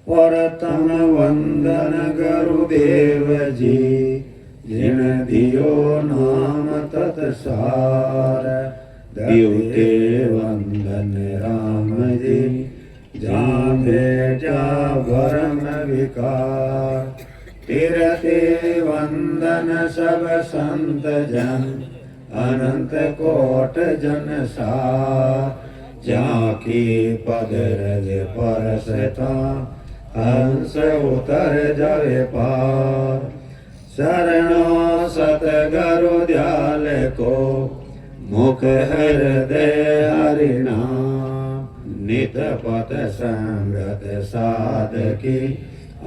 और तन वंदन गुरुदेव जी जिन दियो नाम तत्सार दिवते वंदन राम जी जा भेजा भरम विकार तीरते वंदन सब संत जन अनंत कोट जन सार जाकी पद रज परसता हंस उतर जावे पार शरणो सतगुरु दयाल को मुख हृदय हरिनाम नित पथ संगत साधकी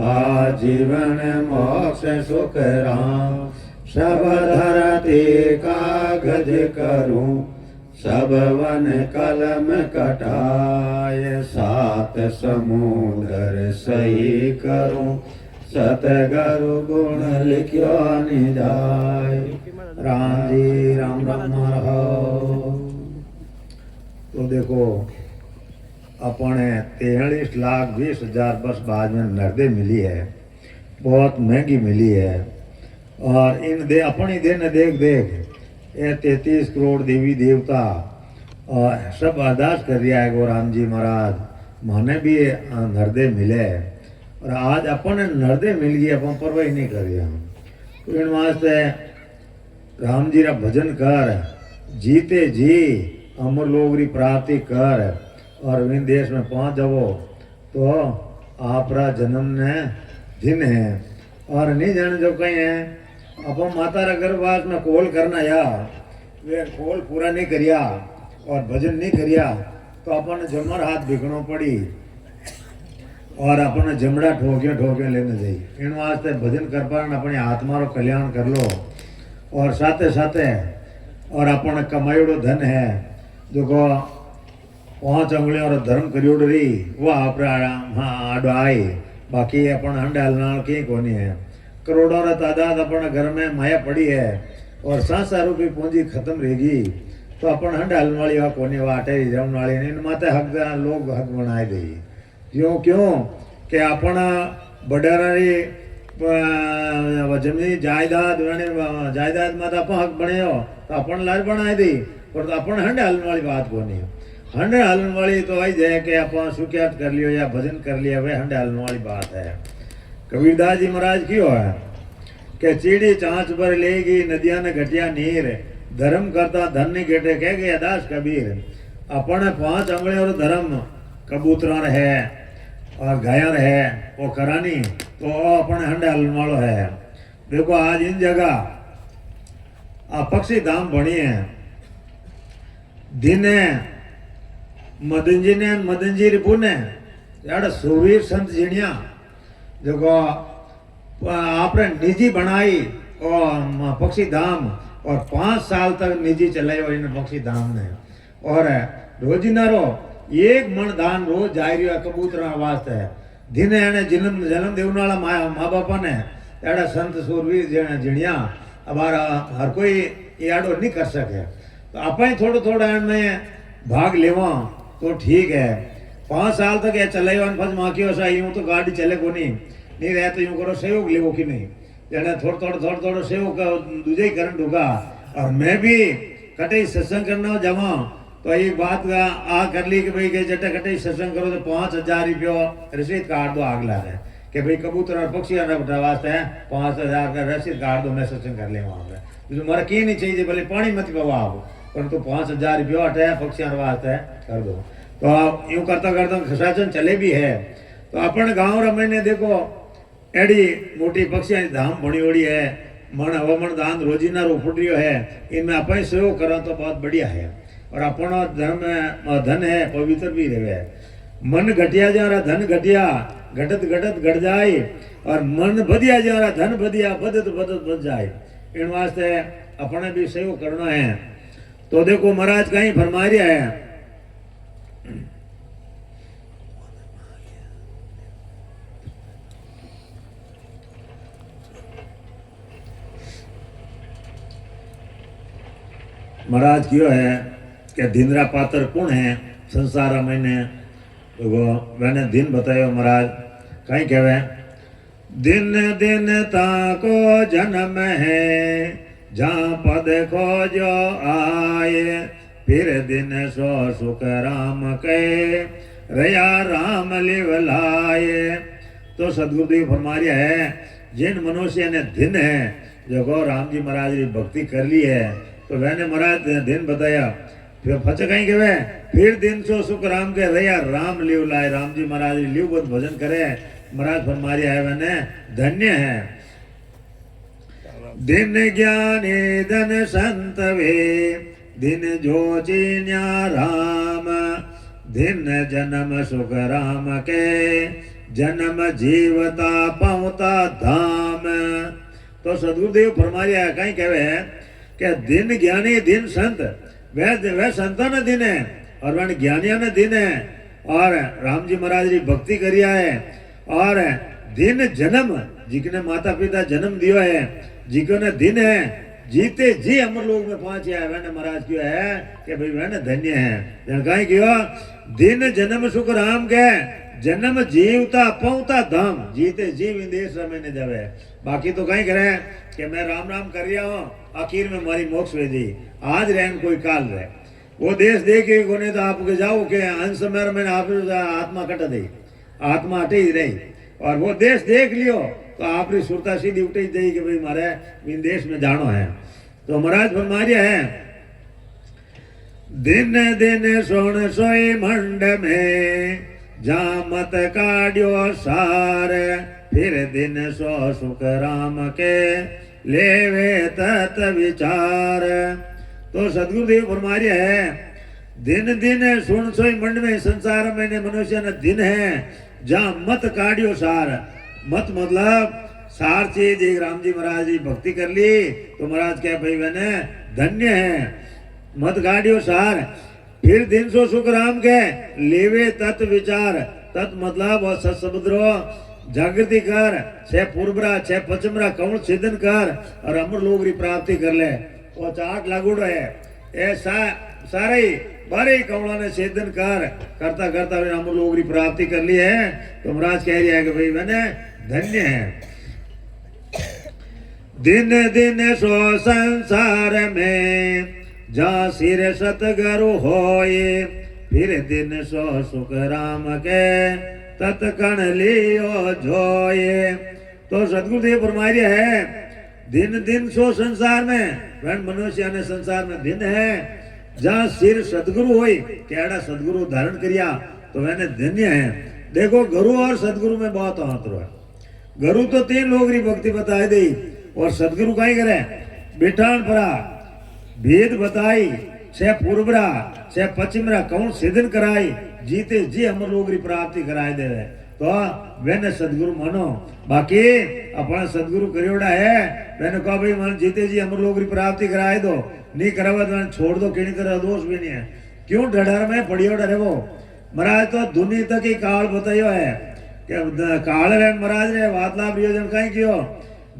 आजीवन मोक्ष सुख राम सब धरती कागज करूं सब वन कलम कटाय सात समुद्र सही करूं सतगुरु गुण लिख्यो निजाय राम जी राम राम हो। तो देखो अपने 43,20,000 वर्ष बाद में नर्दे मिली है, बहुत महंगी मिली है। और इन दे अपनी दे न देख देख ये 33 करोड़ देवी देवता और सब अरदास कर रहा है गो राम जी महाराज माने भी नर्दे मिले और आज अपन नर्दे मिल गए अपन परवाही नहीं कर रहे हम। तो इन वास्ते राम जी रा भजन कर जीते जी अमर लोग री प्राप्ति कर और विन देश में पहुंच जाओ तो आपरा जन्म ने दिन है और नहीं जाने जो कहीं है अपन माता रा गर्भवास में कोल करना या वे कोल पूरा नहीं करिया और भजन नहीं करिया तो अपन जमर हाथ भिगनो पड़ी और अपन जमड़ा ठोके ठोके लेने जाइए। इन वास्ते भजन कर पार अपने आत्मा रो कल्याण कर लो और साथे साथे और अपन कमायोड़ो धन है जो को 5 अंगुलियों और धर्म करियोड़ रही वो आप आडो आई बाकी अपन हंडालना कहीं कोनी है। करोड़ों रा तादाद अपन घर में माया पड़ी है और सांसा रूपी पूंजी खत्म रहेगी तो अपन हंडालने वाली वा कोनी वा अटेरी जमने वाली इन माते हक लोग हक बनाए दे क्यों कि अपना बडारी जमीन जायदाद जायदाद में तो हक बने हो तो अपन लाज बनाए दी पर अपन हंड हलन वाली बात को नहीं। हंड हलन वाली तो वही है कि अपन सुख्यात कर लियो या भजन कर लिया वह हंड हलन वाली बात है। कबीरदास जी महाराज क्यों है कि चीड़ी चांच पर लेगी नदियां ने घटिया नीर धर्म करता धन नहीं घेटे कह गया दास कबीर अपन 5 अंगड़े और धर्म कबूतर है और गायर है वो करानी तो अपने हंडे हलन वालों है। देखो आज इन जगह पक्षी धाम बनी है दिने मदन जी रिपुने यार सुवीर संत जीणिया देखो आपने निजी बनाई और पक्षी धाम और 5 साल तक निजी चलायो इन पक्षी धाम ने और रोजीना रो 1 मन दान रोज जा रही है कबूतर वास्ते दिन एने जन्म देने वाला माँ बापा ने एड़ा संत सूरवीर जीणिया अबारा हर कोई याडो नहीं कर सके तो आप थोड़ा थोड़ा में भाग लेवा तो ठीक है। 5 साल तक ये चलायो फज माकियो सा यूं तो गाड़ी चले को नहीं रहे तो यूं करो सहयोग लेवो कि नहीं जने थोड़ा सहयोग दूजे ही करन ढूंगा। और मैं भी कटे सत्संग करना जावा तो ये बात का आ कर ली कि भाई के जटे कटे सत्संग करो तो 5,000 रुपया रसीद काट दो अगला है कि भाई कबूतर और पक्षी वास्ते 5,000 का रसीद काट दो मैं सत्संग कर ले वहाँ पे तुम्हारा की नहीं चाहिए भले पानी मत पवा आप परंतु 5,000 रुपया हटे पक्षी वास्ते कर दो। तो आप यूँ करता करता खसाचन चले भी है तो अपन गाँव रा मैंने देखो एडी मोटी पक्षियां धाम बनी ओड़ी है मन हवामन दान रोजीना रोफुटियो है इनमें अपन सेवा करा तो बहुत बढ़िया है और अपना धर्म धन है पवित्र भी रहे। मन घटिया जा रहा धन घटिया घटत घटत घट जाए और मन बदिया जा रहा धन बदिया बदत बदत बद जाए इन वास्ते अपने भी सेवा करना है। तो देखो महाराज कहीं फरमा रहा है महाराज क्यों है कि दिनरा पात्र कौन है संसार मैंने तो मैंने दिन बतायो महाराज कहीं कहवे दिन दिन ताको जन्म है जहाँ पद खोजो आए फिर दिन सो सुख राम के रया राम लिव लाए। तो सदगुरुदेव फरमा रहा है जिन मनुष्य ने दिन है जो गो राम जी महाराज की भक्ति कर ली है तो वैने महाराज दिन बताया फिर फच कहीं के वे फिर दिन सो सुख राम के रया राम लिव लाए। राम जी महाराज लिव बद भजन करे महाराज फरमा रहा है वैने धन्य है। दिन ज्ञानी धन संत वे दिन जो चीन्या राम दिन जन्म सुख राम के जन्म जीवता पहुता धाम। तो सदगुरुदेव फरमा रहा है कहीं कहवे कि दिन ज्ञानी दिन संत वह संतान ने दिन है और वह ज्ञानिया ने दिन है और राम जी महाराज की भक्ति करिया है और दिन जन्म जिसने माता पिता जन्म दियो है जिको ने दिन है जीते जी अमर लोग में पहुंचे है वह महाराज क्यों है कि भाई वह धन्य है। कहीं क्यों दिन जन्म सुख राम के जन्म जीवता पहुंता धाम जीते जीव देश में जावे। बाकी तो कहीं करे कि मैं राम राम कर रहा हूँ आखिर में हमारी मोक्ष वे दी आज रहन कोई काल रहे वो देश देखे कोने तो आपके जाओ के अंश में आप आत्मा कट दी आत्मा हटे ही रही और वो देश देख लियो तो आपकी सुरता सीधी उठी जाएगी कि भाई मारे इन देश में जानो है। तो महाराज फरमारिया है दिन दिन सोन सोई मंड में जा मत काढ़ो सार फिर दिन सो सुख राम के लेवे तत विचार। तो सदगुरुदेव फरमारिया है दिन दिन सुन सोई मंड में संसार में मनुष्य न दिन है जहाँ मत काढ़ियो सार मत मतलब सार चीज एक राम जी महाराज जी भक्ति कर ली तो महाराज क्या भाई बहने धन्य है मत काढ़ियो सार फिर दिन सो सुख राम के लेवे तत् विचार तत् मतलब और समुद्रो जागृति कर छह पूर्वरा छह पश्चिमरा कौन सिद्धन कर और अमर लोग की प्राप्ति कर ले वो चाट लागू है ऐसा सारे बारे कौड़ा ने सिद्धन कर करता करता अमर लोग की प्राप्ति कर ली है। तो महाराज कह रही है कि भाई मैंने धन्य है। दिन दिन सो संसार में जा सिर सतगुरु होए फिर दिन सो सुख राम के तत्कण लियो जोए। तो सदगुरुदेव फरमाया है दिन दिन सो संसार में वह मनुष्य ने संसार में दिन है जहाँ सिर सदगुरु होई केड़ा सदगुरु धारण करिया तो वह धन्य है। देखो गुरु और सदगुरु में बहुत अंतर है। गुरु तो तीन लोग की भक्ति बताई दी और सदगुरु का ही करे बिठान परा भेद बताई छह पूर्वरा छह पश्चिमरा कौन सिद्धन कराई जीते जी हम लोग की प्राप्ति कराए दे तो वह सदगुरु मानो। बाकी अपना सदगुरु करियोड़ा है मैंने कहा भाई मन जीते जी हम लोग की प्राप्ति कराए दो नहीं करावा तो छोड़ दो किसी तरह दोष भी नहीं है क्यों डर में पड़ियोड़ा रे वो महाराज तो दुनिया तक ही काल बताइयो है कि काल रे महाराज ने वातला प्रयोजन कहीं क्यों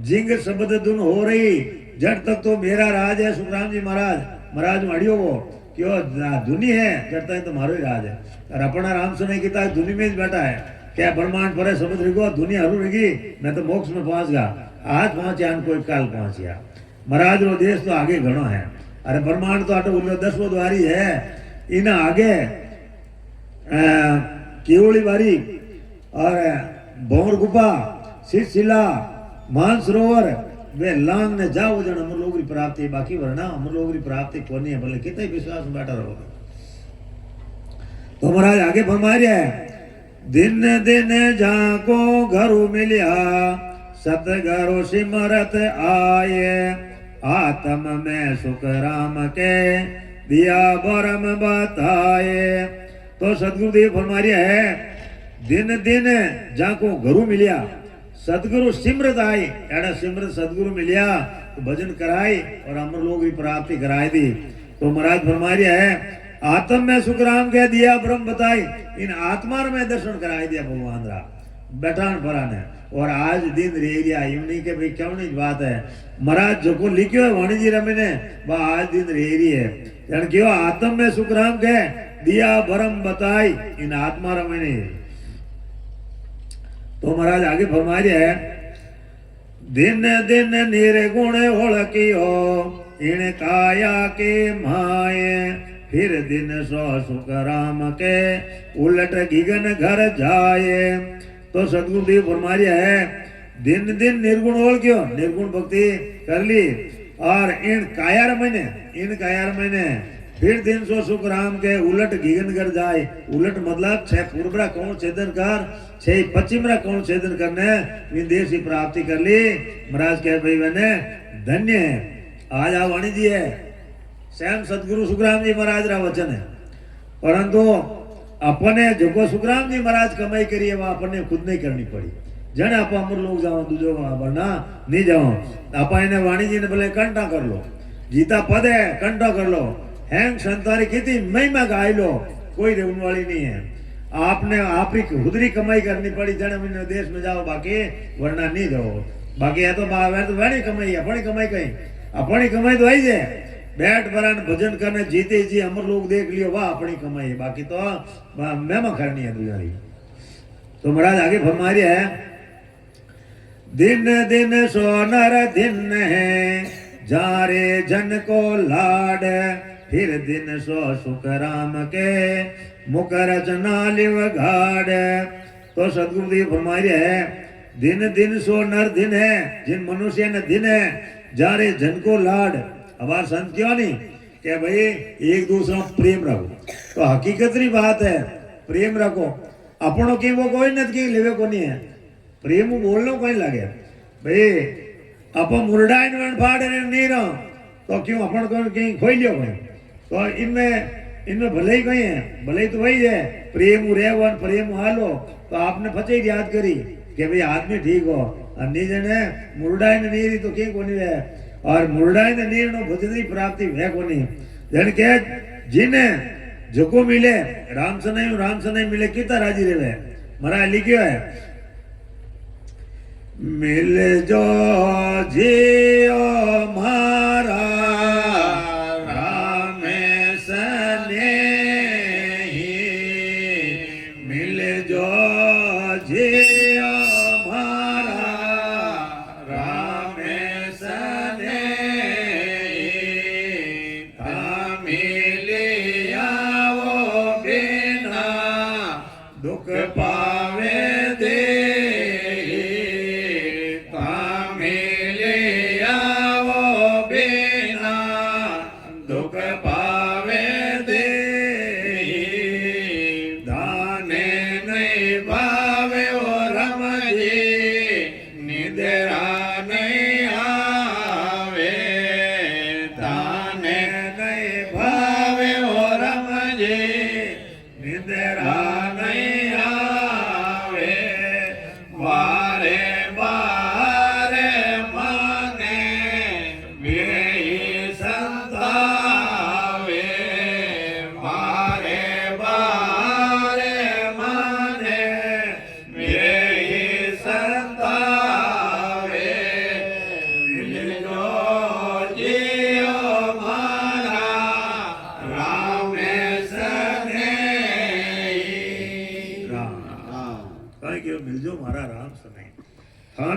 जिंग शब्द धुन हो रही जट तक तो मेरा राज है सुखराम जी महाराज मड़ियो वो क्यों धुनी है जट तक तुम्हारो ही राज है और अपना राम सुने की धुनी में बैठा है क्या ब्रह्मांड पर शब्द रिगो दुनिया हरू रिगी मैं तो मोक्ष में पहुंच गया आज पहुंचा कोई काल पहुंच गया। महाराज रो देश तो आगे घणो है अरे ब्रह्मांड तो आटो उल्लो 10वो द्वारी है इना आगे केवली बारी और भौर गुफा शिला मानसरोवर वे लांग ने जाओ जन अमर लोग की प्राप्ति बाकी वरना अमर लोग की प्राप्ति कोनी है भले कितना विश्वास में बैठा रहो। तो महाराज आगे फरमा रहा है दिन दिन जाको घरु मिलिया सतगुरु सिमरत आए आत्म में सुख राम के दिया बरम बताए। तो सदगुरुदेव फरमा रहा है दिन दिन जाको घरु मिलिया सदगुरु सिमरत आई एड़ा सिमरत सदगुरु मिलिया तो भजन कराई और अमर लोग की प्राप्ति कराई दी। तो महाराज फरमा रहा है आत्म में सुख राम कह दिया ब्रह्म बताई इन आत्मा में दर्शन कराई दिया भगवान रा बैठान परा ने और आज दिन रेरिया यूं नहीं के भाई क्यों नहीं बात है महाराज जो को लिखियो है वाणी जी रमे ने वह आज दिन रेरी है यानी क्यों आत्म में सुख राम कह दिया ब्रह्म बताई इन आत्मा रमे ने। तो महाराज आगे फरमा रहे है, दिन दिन निर्गुण ओळखियो इन काया के माए, फिर दिन सो सुख राम के उलट गिगन घर जाए। तो सदगुरुदेव फरमा रहे है, दिन दिन निर्गुण ओळख्यो, निर्गुण भक्ति कर ली, और इन कायर महीने फिर दिन सो सुख राम के उलट गिगन कर जाए। उलट मतलब छह पूर्वरा कौन छेदन कर, छह पश्चिमरा कौन छेदन करने विदेश की प्राप्ति कर ली। महाराज कह भाई बने धन्य है। आज आ वाणी जी है, स्वयं सदगुरु सुखराम जी महाराज रा वचन है, परंतु अपने जो सुखराम जी महाराज कमाई करी वह अपने खुद नहीं करनी पड़ी। जने आप अमर लोग जाओ दूजो वरना नहीं जाओ। आप इन्हें वाणी जी ने बोले कंठा कर लो, जीता पद है कंठा कर लो, हैंग संतारी की महिमा गाई लो, कोई रेवन वाली नहीं है। आपने आप ही खुदरी कमाई करनी पड़ी, जने महीने देश में जाओ, बाकी वरना नहीं जाओ। बाकी है तो वाणी कमाई, अपनी कमाई कहीं, अपनी कमाई तो आई जाए, बैठ बरान भजन करने जीते जी अमर लोग देख लियो, वाह अपनी कमाई, बाकी तो मेहमा करनी है दुनिया। तो महाराज आगे फरमा रहे है, दिन दिन सोनर दिन है जारे जन को लाड, फिर दिन सो सुख राम के मुख रचना लिव घाड़। तो सदगुरुदेव फरमा रहे है, दिन दिन सो नर दिन है, जिन मनुष्य ने दिन है जारे जन को लाड। हमार संत क्यों नहीं कि भाई एक दूसरा प्रेम रखो, तो हकीकत री बात है, प्रेम रखो। अपनों की वो कोई नहीं लेवे को नहीं है, प्रेम बोलना कोई लगे भाई आप मुरडा फाड़ नहीं रहो तो क्यों अपन को कहीं खोई लियो भाई। तो इनमें भले ही कहीं है, भले ही तो वही है, प्रेम रेवन प्रेम हालो। तो आपने फचे याद करी कि भाई आदमी ठीक हो, अन्य जने मुरडा नहीं रही तो क्यों कोनी है, और मुरडा ने नीर नो भजनी प्राप्ति है कोनी। जन के जिन्हें जो मिले राम से नहीं मिले कितना राजी रहे। महाराज लिखियो है, मिल जो जियो मारा राम सने ही, मिल जो जियो मारा राम सने ही, मिलिया वो बिना दुख पावे दे,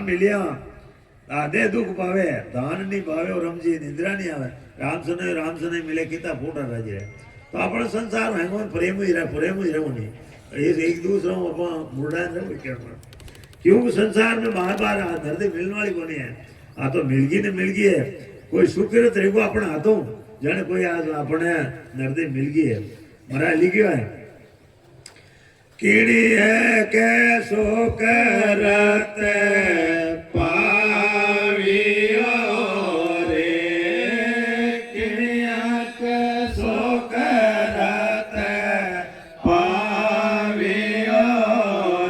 मिलिया आधे दुख पावे दान नहीं पावे और रमजी निंद्रा नहीं आवे, राम से नहीं मिले कितना फूटा राजी है। तो अपने संसार में प्रेम ही रहो नहीं, एक दूसरा मुर्डा क्यों संसार में बार बार धरती मिलने वाली को नहीं है। आ तो मिल गई है, कोई शुक्र तेरे अपने हाथों जाने कोई आज अपने धरती मिल गई है। महाराज लिखियो है, कीड़ी है कैसो करत पावियो रे, कीड़िया कैसो करत पावियो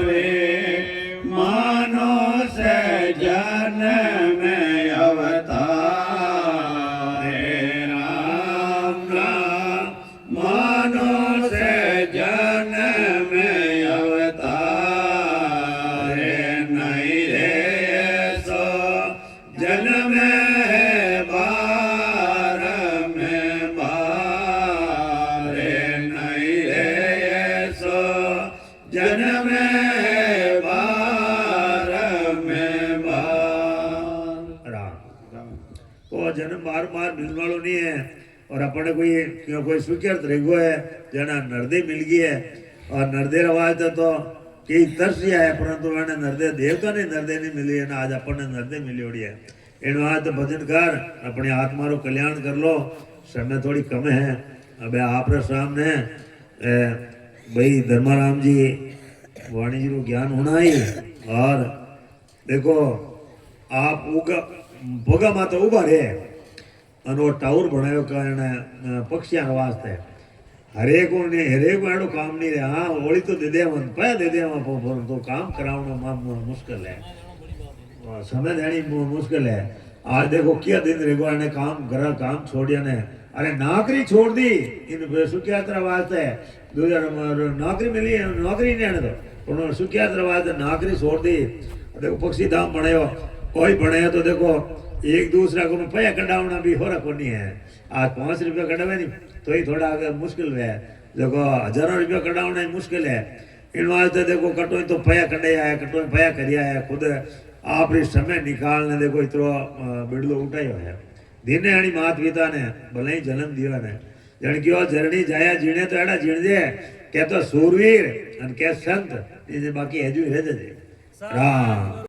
रे, मानो से जन्म अवतार राम राम, मानो से जन्म अवतार नहीं रे। जन्म बार बार मिलने वालों नहीं है और अपने कोई स्वीकृत रेगो है जना नरदे मिल गई है और नरदे रवाज तो कई तरस है परंतु मैंने नरदे देवता ने नरदे नहीं मिली है ना आज अपने नरदे मिली ओड़ी है इन आज तो भजन कर अपनी आत्मा रो कल्याण कर लो समय थोड़ी कम है अब आप सामने भाई धर्माराम जी वाणी जी को ज्ञान होना ही और देखो आप भोगा माता उभा रहे और टावर बनायो पक्षिया वास्ते हरेक एड़ो काम नहीं रहा हाँ होली तो दे दे तो काम करावना मुश्किल है समय देनी मुश्किल है आज देखो क्या दिन रेगो ने काम घर काम छोड़िया ने अरे नौकरी छोड़ दी इन सुखयात्रा वास्ते नौकरी मिली नौकरी नहीं आने तो उन्होंने सुखयात्रा वास्ते नौकरी छोड़ दी देखो पक्षी धाम बनायो कोई बनाया तो देखो एक दूसरा को पैया कढ़ावना भी हो रखो नहीं है आज 5 रुपया कढ़ावे नहीं तो ही थोड़ा आगे मुश्किल है देखो हजारों रुपया कढ़ावना ही मुश्किल है इन वास्ते देखो कटोई तो पैया कढ़ाया है कटोई पैया करिया है खुद आप समय निकालने देखो इतरो बिड़लो उठायो है दीने आनी मात पिता ने भले ही जन्म दियो ने जन क्यों जरणी जाया जीने तो एड़ा जीण दे के तो सूरवीर और के संत बाकी हजू रह जे राम।